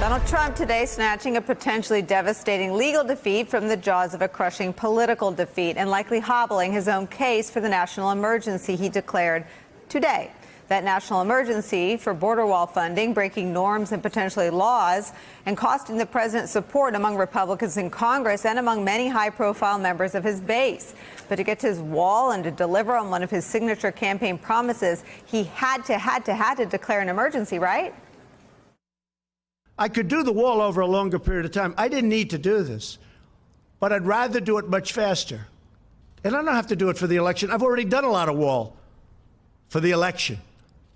Donald Trump today snatching a potentially devastating legal defeat from the jaws of a crushing political defeat and likely hobbling his own case for the national emergency he declared today. That national emergency for border wall funding, breaking norms and potentially laws, and costing the president support among Republicans in Congress and among many high-profile members of his base. But to get to his wall and to deliver on one of his signature campaign promises, he had to declare an emergency, right? I could do the wall over a longer period of time. I didn't need to do this, but I'd rather do it much faster. And I don't have to do it for the election. I've already done a lot of wall for the election,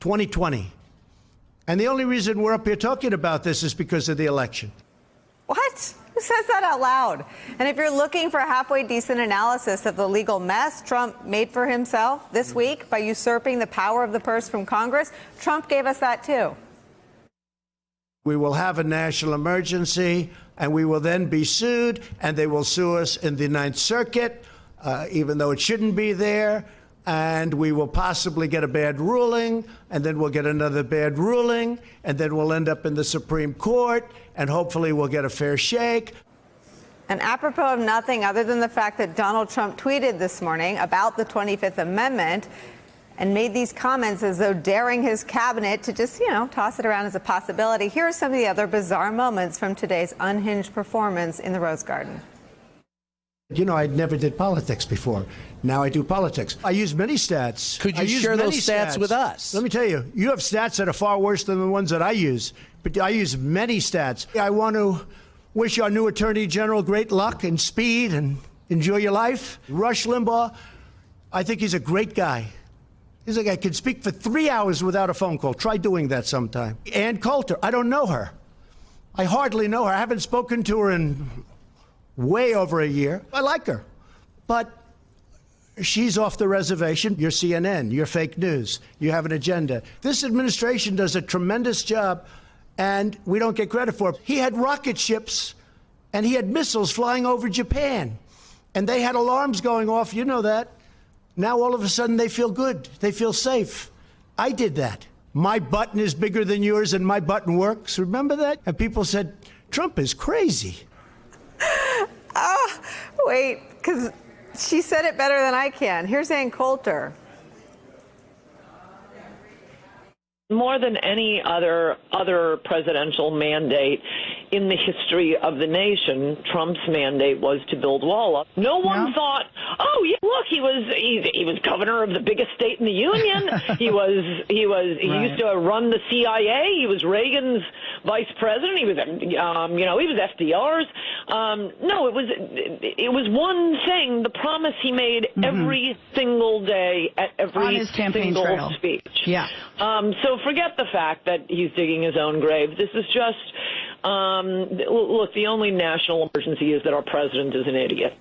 2020. And the only reason we're up here talking about this is because of the election. What? Who says that out loud? And if you're looking for a halfway decent analysis of the legal mess Trump made for himself this week by usurping the power of the purse from Congress, Trump gave us that too. We will have a national emergency, and we will then be sued, and they will sue us in the Ninth Circuit, even though it shouldn't be there, and we will possibly get a bad ruling, and then we'll get another bad ruling, and then we'll end up in the Supreme Court, and hopefully we'll get a fair shake. And apropos of nothing other than the fact that Donald Trump tweeted this morning about the 25th Amendment and made these comments as though daring his cabinet to just, toss it around as a possibility. Here are some of the other bizarre moments from today's unhinged performance in the Rose Garden. I never did politics before. Now I do politics. I use many stats. Could you share those stats with us? Let me tell you, you have stats that are far worse than the ones that I use. But I use many stats. I want to wish our new Attorney General great luck and speed and enjoy your life. Rush Limbaugh, I think he's a great guy. He's a guy who could speak for 3 hours without a phone call. Try doing that sometime. Ann Coulter, I don't know her. I hardly know her. I haven't spoken to her in way over a year. I like her. But she's off the reservation. You're CNN. You're fake news. You have an agenda. This administration does a tremendous job, and we don't get credit for it. He had rocket ships, and he had missiles flying over Japan, and they had alarms going off. You know that. Now, all of a sudden, they feel good. They feel safe. I did that. My button is bigger than yours, and my button works. Remember that? And people said, Trump is crazy. Wait, because she said it better than I can. Here's Ann Coulter. More than any other presidential mandate in the history of the nation, Trump's mandate was to build wall up. No one thought, oh, yeah, look, he was governor of the biggest state in the union. He used to run the CIA. He was Reagan's vice president. He was, he was FDR's. No, it was one thing, the promise he made every single day at every single speech. Yeah. So forget the fact that he's digging his own grave. This is just, look, the only national emergency is that our president is an idiot.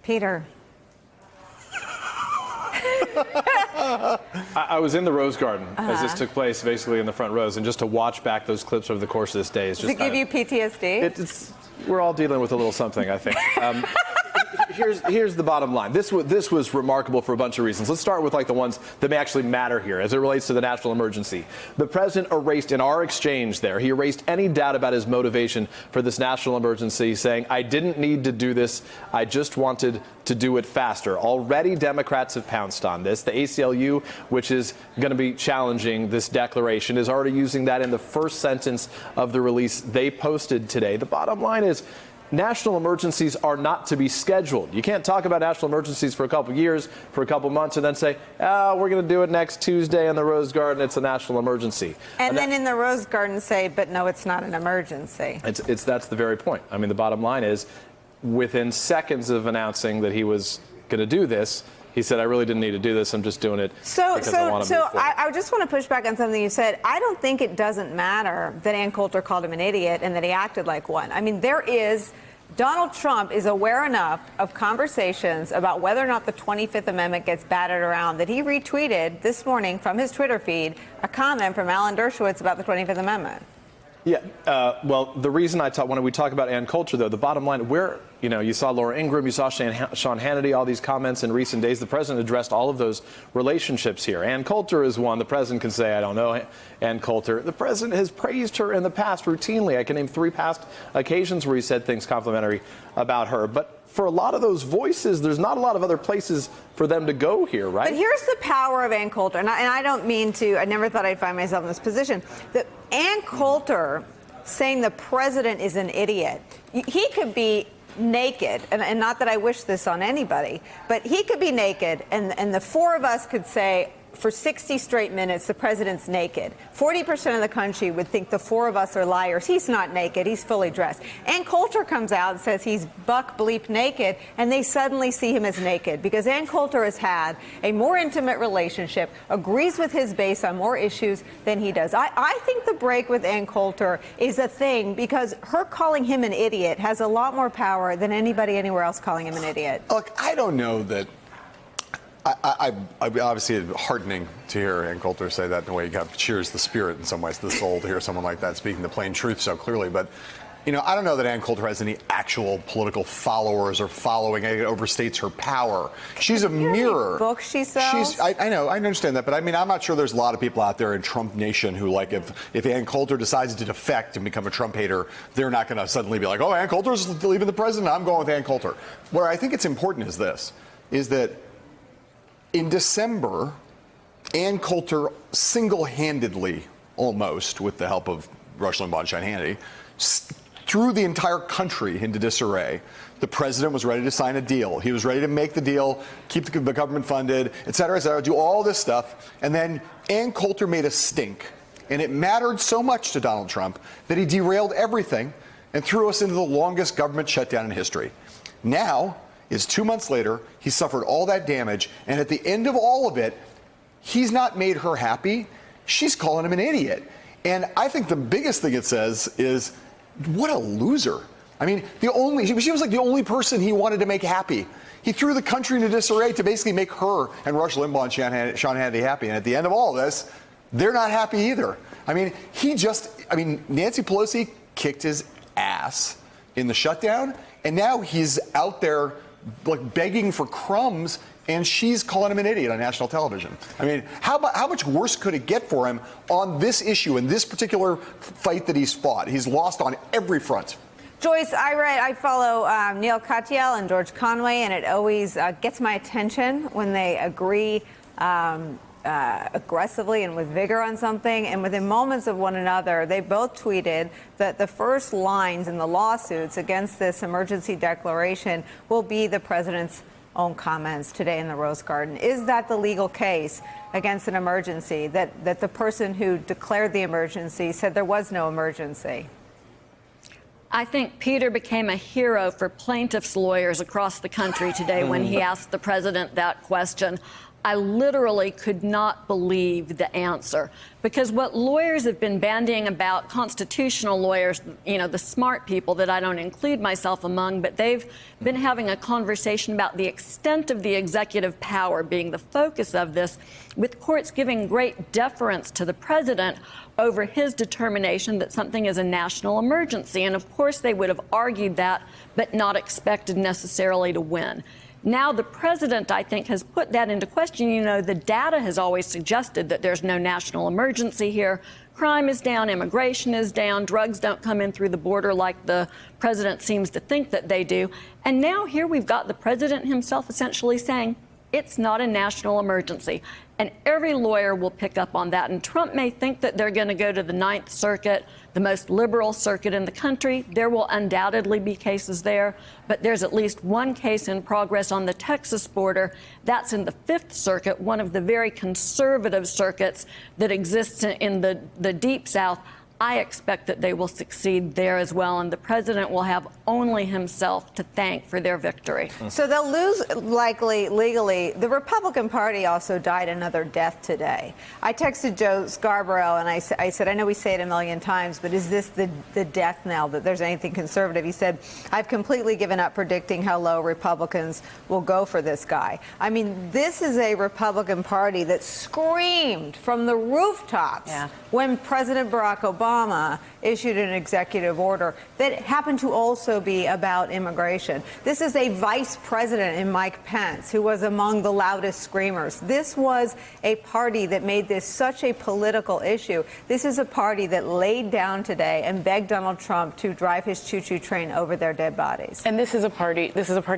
Peter. I was in the Rose Garden as this took place, basically in the front rows, and just to watch back those clips over the course of this day is just. Does it give you PTSD? We're all dealing with a little something, I think. Here's the bottom line. This was remarkable for a bunch of reasons. Let's start with the ones that may actually matter here as it relates to the national emergency. The president erased, in our exchange there, he erased any doubt about his motivation for this national emergency, saying, I didn't need to do this. I just wanted to do it faster. Already Democrats have pounced on this. The ACLU, which is going to be challenging this declaration, is already using that in the first sentence of the release they posted today. The bottom line is, national emergencies are not to be scheduled. You can't talk about national emergencies for a couple years, for a couple months, and then say, we're going to do it next Tuesday in the Rose Garden. It's a national emergency. And then in the Rose Garden say, but no, it's not an emergency. That's the very point. I mean, the bottom line is, within seconds of announcing that he was going to do this, he said, I really didn't need to do this. I'm just doing it because I want to move forward. I just want to push back on something you said. I don't think it doesn't matter that Ann Coulter called him an idiot and that he acted like one. I mean, Donald Trump is aware enough of conversations about whether or not the 25th Amendment gets batted around that he retweeted this morning from his Twitter feed a comment from Alan Dershowitz about the 25th Amendment. Yeah, well, the reason when we talk about Ann Coulter, though, the bottom line, you saw Laura Ingraham, you saw Sean Hannity, all these comments in recent days. The president addressed all of those relationships here. Ann Coulter is one. The president can say, I don't know Ann Coulter. The president has praised her in the past routinely. I can name 3 past occasions where he said things complimentary about her. But for a lot of those voices, there's not a lot of other places for them to go here, right? But here's the power of Ann Coulter, and I don't mean to, I never thought I'd find myself in this position. Ann Coulter saying the president is an idiot. He could be naked, and not that I wish this on anybody, but he could be naked, and the 4 of us could say, for 60 straight minutes, the president's naked. 40% of the country would think the 4 of us are liars. He's not naked. He's fully dressed. Ann Coulter comes out and says he's buck bleep naked, and they suddenly see him as naked because Ann Coulter has had a more intimate relationship, agrees with his base on more issues than he does. I think the break with Ann Coulter is a thing because her calling him an idiot has a lot more power than anybody anywhere else calling him an idiot. Look, I don't know that. I obviously it's heartening to hear Ann Coulter say that in a way. It cheers the spirit in some ways, the soul, to hear someone like that speaking the plain truth so clearly. But, I don't know that Ann Coulter has any actual political followers or following. It overstates her power. She's a mirror. Books she sells? I know, I understand that. But I'm not sure there's a lot of people out there in Trump Nation who, like, if Ann Coulter decides to defect and become a Trump hater, they're not going to suddenly be like, oh, Ann Coulter's leaving the president. I'm going with Ann Coulter. What I think it's important is that in December, Ann Coulter single-handedly, almost with the help of Rush Limbaugh and Sean Hannity, threw the entire country into disarray. The president was ready to sign a deal. He was ready to make the deal, keep the government funded, et cetera, do all this stuff. And then Ann Coulter made a stink. And it mattered so much to Donald Trump that he derailed everything and threw us into the longest government shutdown in history. Now, is 2 months later, he suffered all that damage, and at the end of all of it, he's not made her happy. She's calling him an idiot. And I think the biggest thing it says is, what a loser. I mean, she was like the only person he wanted to make happy. He threw the country into disarray to basically make her and Rush Limbaugh and Sean Hannity happy. And at the end of all of this, they're not happy either. I mean, Nancy Pelosi kicked his ass in the shutdown, and now he's out there like begging for crumbs, and she's calling him an idiot on national television. I mean, how much worse could it get for him on this issue, in this particular fight that he's fought? He's lost on every front. Joyce, I follow Neil Katyal and George Conway, and it always gets my attention when they agree aggressively and with vigor on something, and within moments of one another, they both tweeted that the first lines in the lawsuits against this emergency declaration will be the president's own comments today in the Rose Garden. Is that the legal case against an emergency, that the person who declared the emergency said there was no emergency? I think Peter became a hero for plaintiffs' lawyers across the country today when he asked the president that question. I literally could not believe the answer, because what lawyers have been bandying about, constitutional lawyers, the smart people that I don't include myself among, but they've been having a conversation about the extent of the executive power being the focus of this, with courts giving great deference to the president over his determination that something is a national emergency. And of course, they would have argued that, but not expected necessarily to win. Now the president, I think, has put that into question. The data has always suggested that there's no national emergency here. Crime is down, immigration is down, drugs don't come in through the border like the president seems to think that they do. And now here we've got the president himself essentially saying it's not a national emergency. And every lawyer will pick up on that. And Trump may think that they're going to go to the Ninth Circuit, the most liberal circuit in the country. There will undoubtedly be cases there. But there's at least one case in progress on the Texas border. That's in the Fifth Circuit, one of the very conservative circuits that exists in the Deep South. I expect that they will succeed there as well, and the president will have only himself to thank for their victory. So they'll lose, likely, legally. The Republican Party also died another death today. I texted Joe Scarborough, and I said, I know we say it a million times, but is this the death knell that there's anything conservative? He said, I've completely given up predicting how low Republicans will go for this guy. I mean, this is a Republican Party that screamed from the rooftops when President Barack Obama Obama issued an executive order that happened to also be about immigration. This is a vice president in Mike Pence who was among the loudest screamers. This was a party that made this such a political issue. This is a party that laid down today and begged Donald Trump to drive his choo-choo train over their dead bodies. And this is a party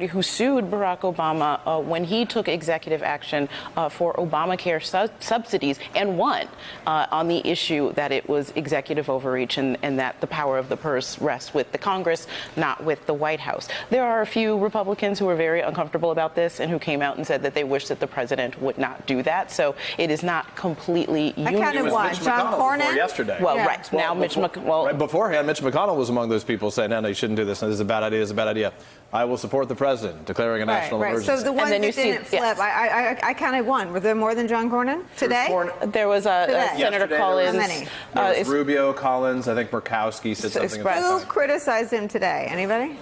who sued Barack Obama when he took executive action for Obamacare subsidies and won on the issue that it was executive overreach and that the power of the purse rests with the Congress, not with the White House. There are a few Republicans who are very uncomfortable about this and who came out and said that they wish that the president would not do that. So it is not completely uniform. I counted one. John Cornyn yesterday. Well, yeah. Right now, Mitch McConnell. Right beforehand, Mitch McConnell was among those people saying, no, you shouldn't do this. No, this is a bad idea. It's a bad idea. I will support the president declaring a national emergency. So the ones that didn't flip, I counted one. Were there more than John Cornyn today? There was Senator Collins. How many? There was Rubio, Collins, I think Murkowski said something about that. Who criticized him today? Anybody?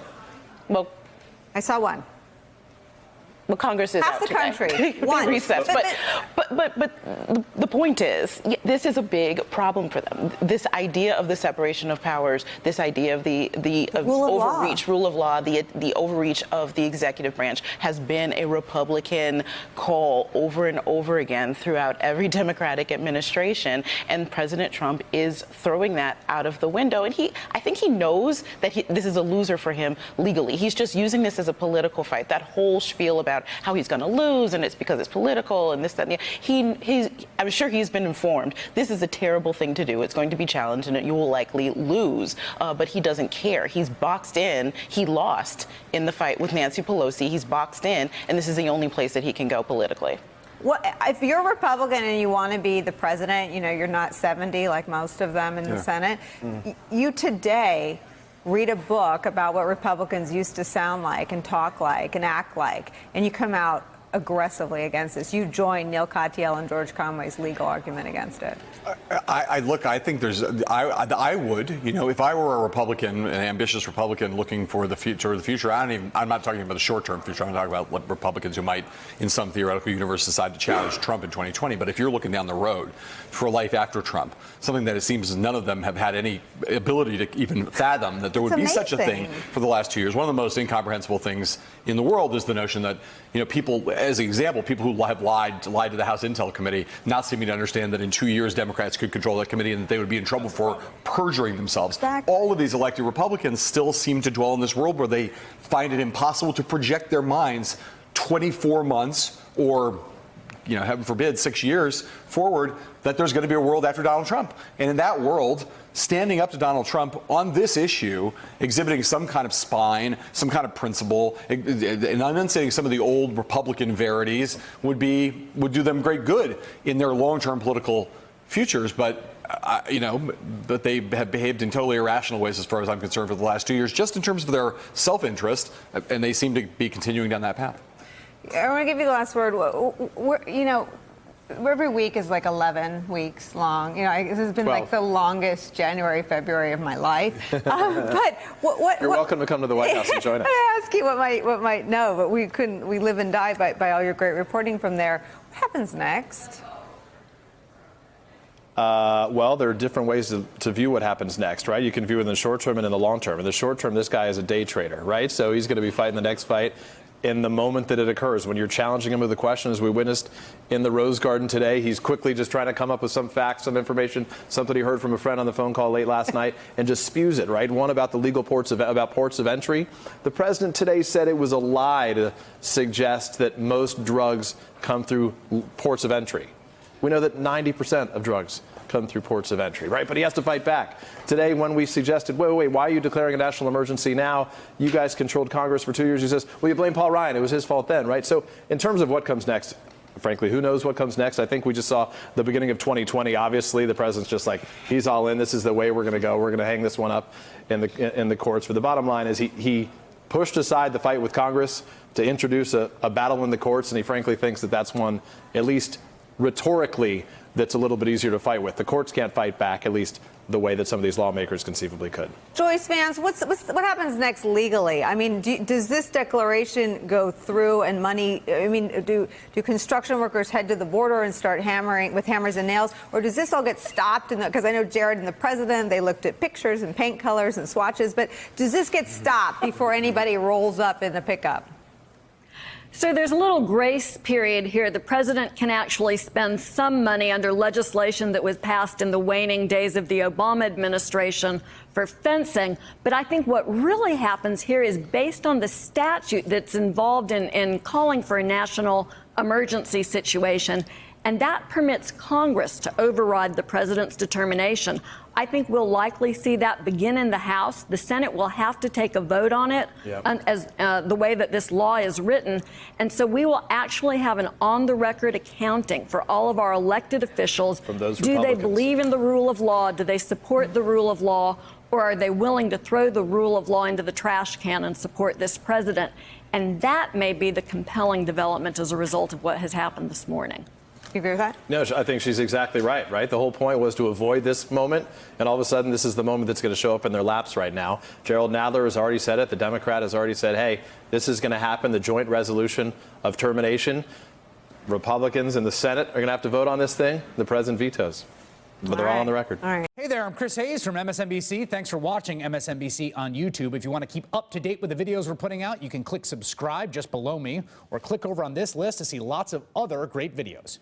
Well, I saw one. Well, Congress is half out the today. country. One. Recess. But the point is, this is a big problem for them. This idea of the separation of powers, this idea of the rule of law, the overreach of the executive branch has been a Republican call over and over again throughout every Democratic administration, and President Trump is throwing that out of the window. And I think he knows that this is a loser for him legally. He's just using this as a political fight. That whole spiel about how he's going to lose and it's because it's political and this, that, and the I'm sure he's been informed. This is a terrible thing to do. It's going to be challenged and you will likely lose. But he doesn't care. He's boxed in. He lost in the fight with Nancy Pelosi. He's boxed in, and this is the only place that he can go politically. Well, if you're a Republican and you want to be the president, you're not 70 like most of them in the Senate. You today read a book about what Republicans used to sound like and talk like and act like, and you come out aggressively against this. You join Neil Katyal and George Conway's legal argument against it. I think I would, if I were a Republican, an ambitious Republican looking for the future, I'm not talking about the short-term future. I'm talking about Republicans who might, in some theoretical universe, decide to challenge Trump in 2020. But if you're looking down the road for life after Trump, something that it seems none of them have had any ability to even fathom that there would be such a thing for the last 2 years. One of the most incomprehensible things in the world is the notion that, people, as an example, people who have lied to the House Intel Committee, not seeming to understand that in 2 years Democrats could control that committee and that they would be in trouble for perjuring themselves. Exactly. All of these elected Republicans still seem to dwell in this world where they find it impossible to project their minds 24 months or, heaven forbid, 6 years forward, that there's going to be a world after Donald Trump. And in that world, standing up to Donald Trump on this issue, exhibiting some kind of spine, some kind of principle, and enunciating some of the old Republican verities would do them great good in their long-term political futures. But but they have behaved in totally irrational ways, as far as I'm concerned, for the last 2 years, just in terms of their self-interest, and they seem to be continuing down that path. I want to give you the last word. Every week is like 11 weeks long. This has been 12. like the longest January, February of my life. But You're welcome to come to the White House and join us. I ask you what might know, but we live and die by all your great reporting from there. What happens next? Well, there are different ways to view what happens next, right? You can view it in the short term and in the long term. In the short term, this guy is a day trader, right? So he's going to be fighting the next fight in the moment that it occurs. When you're challenging him with a question, as we witnessed in the Rose Garden today, he's quickly just trying to come up with some facts, some information, something he heard from a friend on the phone call late last night, and just spews it, right? One about the legal ports of entry. The president today said it was a lie to suggest that most drugs come through ports of entry. We know that 90% of drugs come through ports of entry, right? But he has to fight back. Today, when we suggested, wait, why are you declaring a national emergency now? You guys controlled Congress for 2 years. He says, well, you blame Paul Ryan. It was his fault then, right? So in terms of what comes next, frankly, who knows what comes next? I think we just saw the beginning of 2020. Obviously, the president's just like, he's all in. This is the way we're going to go. We're going to hang this one up in the courts. But the bottom line is he pushed aside the fight with Congress to introduce a battle in the courts, and he frankly thinks that that's one, at least rhetorically, that's a little bit easier to fight with. The courts can't fight back, at least the way that some of these lawmakers conceivably could. Joyce Vance, what happens next legally? I mean, does this declaration go through and money, I mean, do construction workers head to the border and start hammering with hammers and nails? Or does this all get stopped? Because I know Jared and the president, they looked at pictures and paint colors and swatches, but does this get stopped before anybody rolls up in the pickup? So there's a little grace period here. The president can actually spend some money under legislation that was passed in the waning days of the Obama administration for fencing. But I think what really happens here is based on the statute that's involved in calling for a national emergency situation. And that permits Congress to override the president's determination. I think we'll likely see that begin in the House. The Senate will have to take a vote on it, as the way that this law is written. And so we will actually have an on-the-record accounting for all of our elected officials. From those Do they Republicans. believe in the rule of law? Do they support the rule of law? Or are they willing to throw the rule of law into the trash can and support this president? And that may be the compelling development as a result of what has happened this morning. You agree with that? No, I think she's exactly right, right? The whole point was to avoid this moment, and all of a sudden this is the moment that's going to show up in their laps right now. Gerald Nadler has already said it. The Democrat has already said, hey, this is going to happen, the joint resolution of termination. Republicans in the Senate are going to have to vote on this thing. The president vetoes. But they're all on the record. All right. Hey there, I'm Chris Hayes from MSNBC. Thanks for watching MSNBC on YouTube. If you want to keep up to date with the videos we're putting out, you can click subscribe just below me or click over on this list to see lots of other great videos.